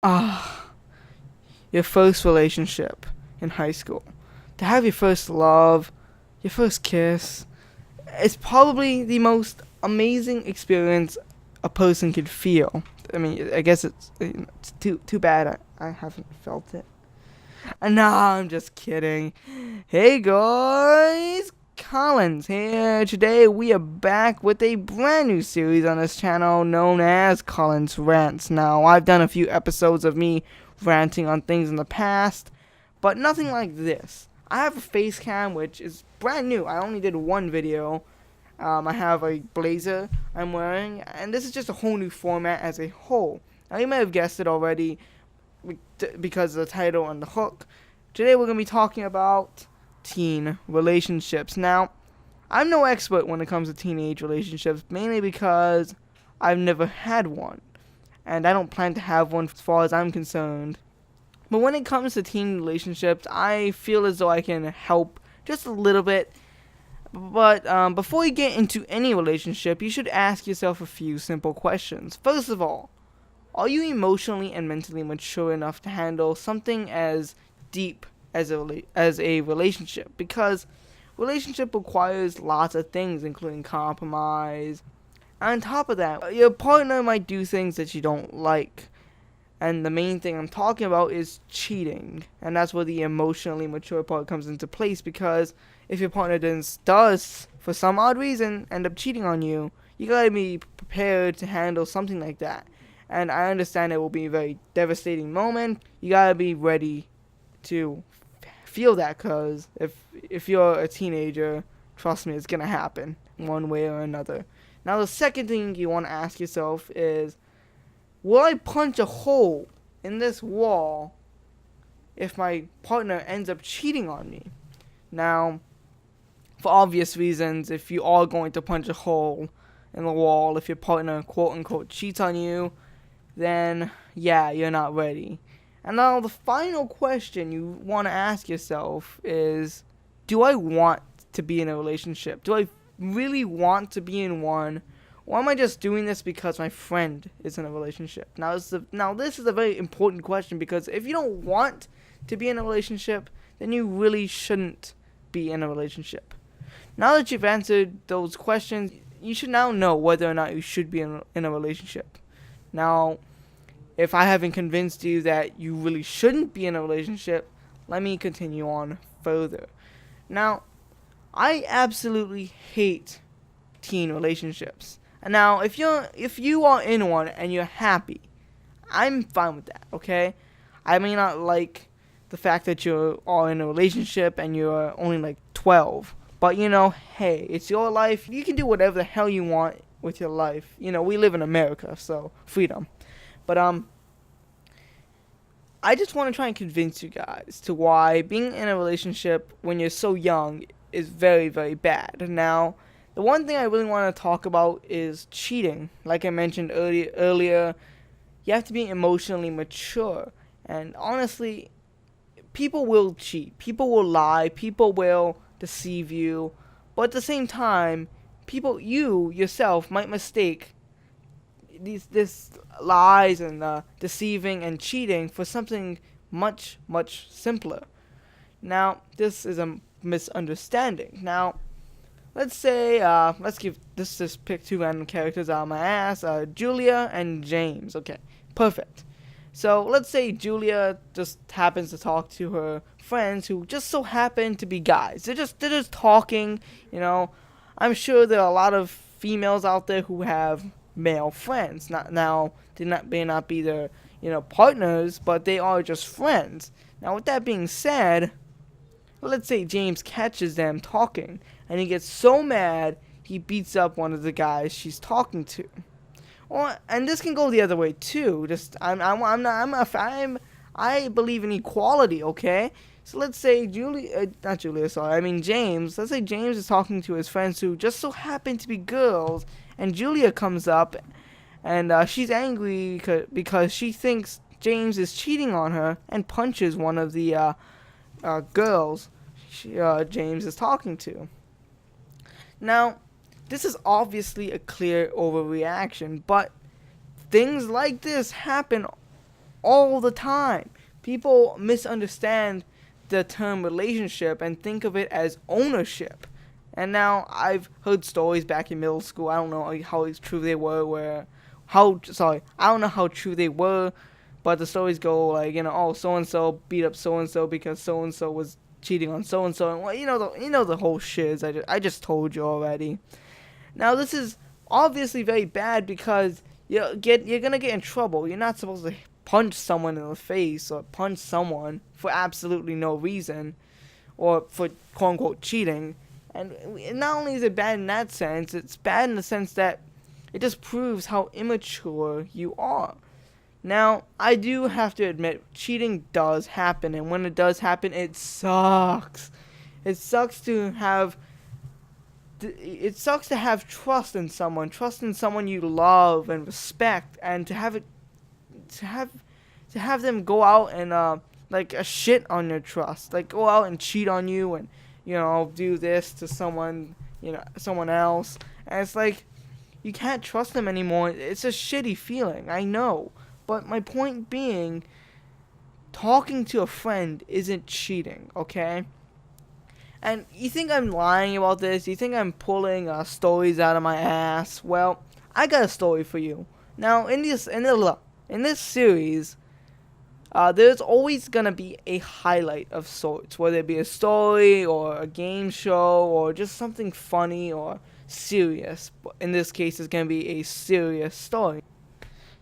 Ah, your first relationship in high school. To have your first love, your first kiss. It's probably the most amazing experience a person could feel. I mean, I guess it's too bad I haven't felt it. And nah, I'm just kidding. Hey guys, Collins here. Today we are back with a brand new series on this channel known as Callence Rants. Now, I've done a few episodes of me ranting on things in the past, but nothing like this. I have a face cam which is brand new. I only did one video. I have a blazer I'm wearing, and this is just a whole new format as a whole. Now, you may have guessed it already because of the title and the hook. Today we're going to be talking about teen relationships. Now, I'm no expert when it comes to teenage relationships, mainly because I've never had one, and I don't plan to have one as far as I'm concerned. But when it comes to teen relationships, I feel as though I can help just a little bit. But before you get into any relationship, you should ask yourself a few simple questions. First of all, are you emotionally and mentally mature enough to handle something as deep as a relationship? Because relationship requires lots of things, including compromise. And on top of that, your partner might do things that you don't like. And the main thing I'm talking about is cheating. And that's where the emotionally mature part comes into place, because if your partner does, for some odd reason, end up cheating on you, you gotta be prepared to handle something like that. And I understand it will be a very devastating moment. You gotta be ready to feel that, because if you're a teenager, trust me, it's gonna happen one way or another. Now, the second thing you want to ask yourself is, will I punch a hole in this wall if my partner ends up cheating on me? Now, for obvious reasons, if you are going to punch a hole in the wall, if your partner quote unquote cheats on you, then yeah, you're not ready. And now the final question you want to ask yourself is, do I want to be in a relationship? Do I really want to be in one? Or am I just doing this because my friend is in a relationship? Now this is a very important question, because if you don't want to be in a relationship, then you really shouldn't be in a relationship. Now that you've answered those questions, you should now know whether or not you should be in a relationship. Now, if I haven't convinced you that you really shouldn't be in a relationship, let me continue on further. Now, I absolutely hate teen relationships. And now, if you are in one and you're happy, I'm fine with that, okay? I may not like the fact that you're all in a relationship and you're only like 12. But, hey, it's your life. You can do whatever the hell you want with your life. We live in America, so freedom. But, I just want to try and convince you guys to why being in a relationship when you're so young is very, very bad. Now, the one thing I really want to talk about is cheating. Like I mentioned earlier, you have to be emotionally mature. And honestly, people will cheat. People will lie. People will deceive you. But at the same time, you yourself might mistake this lies and deceiving and cheating for something much, much simpler. Now, this is a misunderstanding. Now, let's say, let's just pick two random characters out of my ass, Julia and James. Okay, perfect. So let's say Julia just happens to talk to her friends who just so happen to be guys. They're just talking, I'm sure there are a lot of females out there who have male friends. They may not be their, partners, but they are just friends. Now, with that being said, let's say James catches them talking, and he gets so mad he beats up one of the guys she's talking to. And this can go the other way too. I believe in equality. Okay, so let's say James. Let's say James is talking to his friends who just so happen to be girls, and Julia comes up, and she's angry because she thinks James is cheating on her, and punches one of the girls James is talking to. Now, this is obviously a clear overreaction, but things like this happen all the time. People misunderstand the term relationship and think of it as ownership. And now I've heard stories back in middle school. I don't know how true they were. I don't know how true they were, but the stories go like, oh, so and so beat up so and so because so and so was cheating on so and so, and well, the whole shiz. I just told you already. Now this is obviously very bad because you're gonna get in trouble. You're not supposed to punch someone in the face or punch someone for absolutely no reason, or for quote unquote cheating. And not only is it bad in that sense, it's bad in the sense that it just proves how immature you are. Now, I do have to admit, cheating does happen, and when it does happen, it sucks. It sucks to have trust in someone you love and respect, and to have them go out and like a shit on your trust, like go out and cheat on you and do this to someone else, and it's like you can't trust them anymore. It's a shitty feeling, I know, but my point being, talking to a friend isn't cheating, okay? And you think I'm lying about this? You think I'm pulling stories out of my ass? Well, I got a story for you. Now, in this series, there's always gonna be a highlight of sorts, whether it be a story or a game show or just something funny or serious. In this case, it's gonna be a serious story.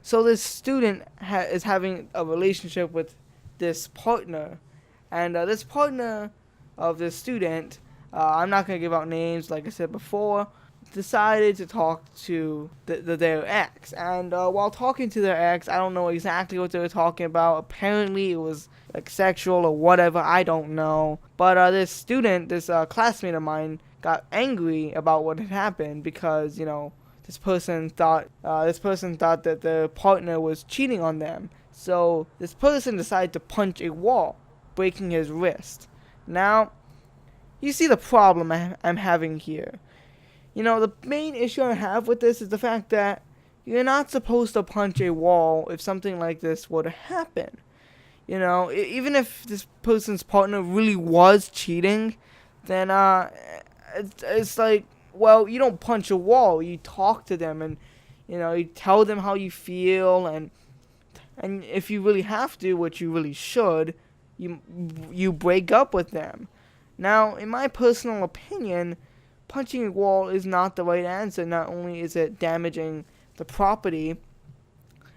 So this student is having a relationship with this partner, and this partner of this student, I'm not going to give out names like I said before, decided to talk to their ex. And while talking to their ex, I don't know exactly what they were talking about. Apparently it was like sexual or whatever, I don't know. But this student, this classmate of mine, got angry about what had happened because, this person thought that their partner was cheating on them. So this person decided to punch a wall, breaking his wrist. Now, you see the problem I'm having here. The main issue I have with this is the fact that you're not supposed to punch a wall if something like this were to happen. Even if this person's partner really was cheating, then it's like, well, you don't punch a wall. You talk to them and, you tell them how you feel, and if you really have to, which you really should, you break up with them. Now, in my personal opinion, punching a wall is not the right answer. Not only is it damaging the property,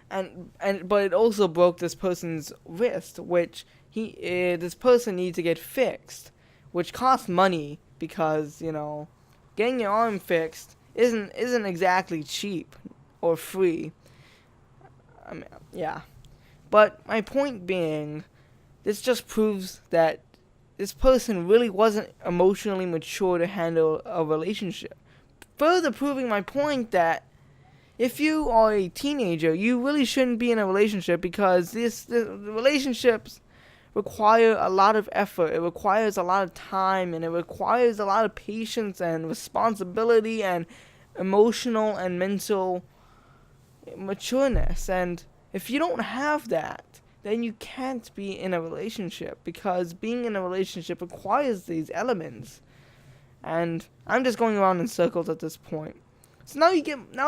but it also broke this person's wrist, which this person needs to get fixed, which costs money because getting your arm fixed isn't exactly cheap or free. Yeah. But my point being, this just proves that this person really wasn't emotionally mature to handle a relationship. Further proving my point that if you are a teenager, you really shouldn't be in a relationship because the relationships require a lot of effort. It requires a lot of time, and it requires a lot of patience and responsibility and emotional and mental matureness. And if you don't have that, then you can't be in a relationship, because being in a relationship requires these elements. And I'm just going around in circles at this point. So now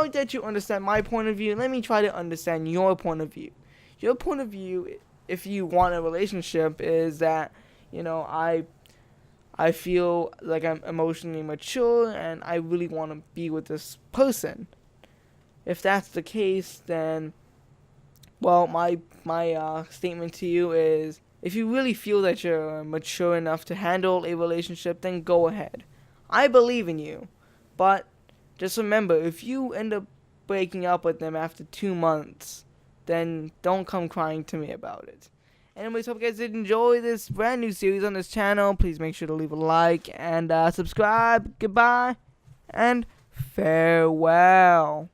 that you understand my point of view, let me try to understand your point of view. Your point of view, if you want a relationship, is that, I feel like I'm emotionally mature and I really want to be with this person. If that's the case, then, well, my statement to you is, if you really feel that you're mature enough to handle a relationship, then go ahead. I believe in you. But just remember, if you end up breaking up with them after 2 months, then don't come crying to me about it. Anyways, hope you guys did enjoy this brand new series on this channel. Please make sure to leave a like and subscribe. Goodbye and farewell.